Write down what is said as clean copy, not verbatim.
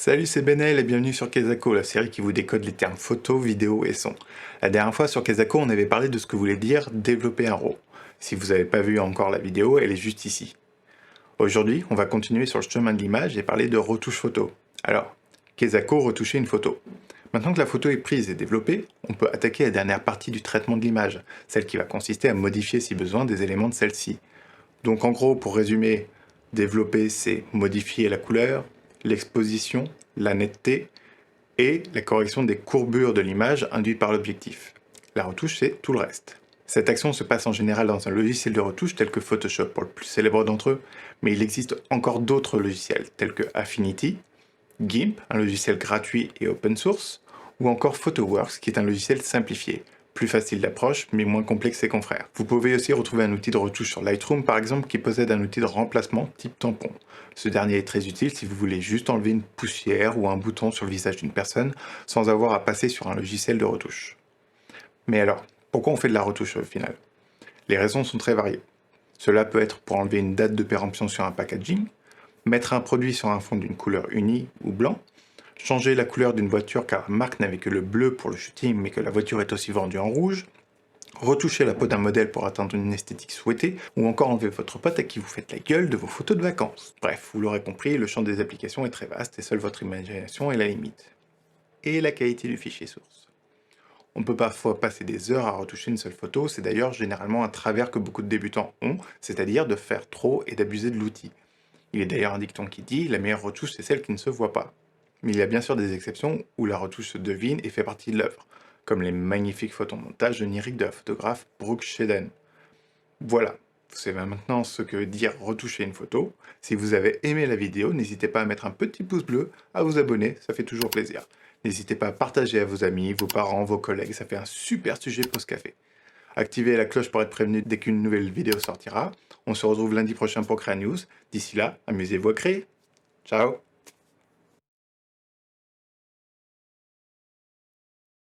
Salut, c'est Benel et bienvenue sur Kezako, la série qui vous décode les termes photo, vidéo et son. La dernière fois sur Kezako, on avait parlé de ce que voulait dire développer un RAW. Si vous n'avez pas vu encore la vidéo, elle est juste ici. Aujourd'hui, on va continuer sur le chemin de l'image et parler de retouche photo. Alors, Kezako, retoucher une photo. Maintenant que la photo est prise et développée, on peut attaquer la dernière partie du traitement de l'image, celle qui va consister à modifier si besoin des éléments de celle-ci. Donc en gros, pour résumer, développer, c'est modifier la couleur, l'exposition, la netteté et la correction des courbures de l'image induites par l'objectif. La retouche, c'est tout le reste. Cette action se passe en général dans un logiciel de retouche tel que Photoshop pour le plus célèbre d'entre eux, mais il existe encore d'autres logiciels tels que Affinity, GIMP, un logiciel gratuit et open source, ou encore PhotoWorks qui est un logiciel simplifié, plus facile d'approche mais moins complexe que ses confrères. Vous pouvez aussi retrouver un outil de retouche sur Lightroom par exemple qui possède un outil de remplacement type tampon. Ce dernier est très utile si vous voulez juste enlever une poussière ou un bouton sur le visage d'une personne sans avoir à passer sur un logiciel de retouche. Mais alors, pourquoi on fait de la retouche au final? Les raisons sont très variées. Cela peut être pour enlever une date de péremption sur un packaging, mettre un produit sur un fond d'une couleur unie ou blanc, changer la couleur d'une voiture car la marque n'avait que le bleu pour le shooting mais que la voiture est aussi vendue en rouge, retoucher la peau d'un modèle pour atteindre une esthétique souhaitée, ou encore enlever votre pote à qui vous faites la gueule de vos photos de vacances. Bref, vous l'aurez compris, le champ des applications est très vaste et seule votre imagination est la limite. Et la qualité du fichier source. On peut parfois passer des heures à retoucher une seule photo, c'est d'ailleurs généralement un travers que beaucoup de débutants ont, c'est-à-dire de faire trop et d'abuser de l'outil. Il est d'ailleurs un dicton qui dit « la meilleure retouche c'est celle qui ne se voit pas ». Mais il y a bien sûr des exceptions où la retouche se devine et fait partie de l'œuvre, comme les magnifiques photomontages oniriques de la photographe Brooke Shedden. Voilà, vous savez maintenant ce que veut dire retoucher une photo. Si vous avez aimé la vidéo, n'hésitez pas à mettre un petit pouce bleu, à vous abonner, ça fait toujours plaisir. N'hésitez pas à partager à vos amis, vos parents, vos collègues, ça fait un super sujet post-café. Activez la cloche pour être prévenu dès qu'une nouvelle vidéo sortira. On se retrouve lundi prochain pour Créa News. D'ici là, amusez-vous à créer. Ciao!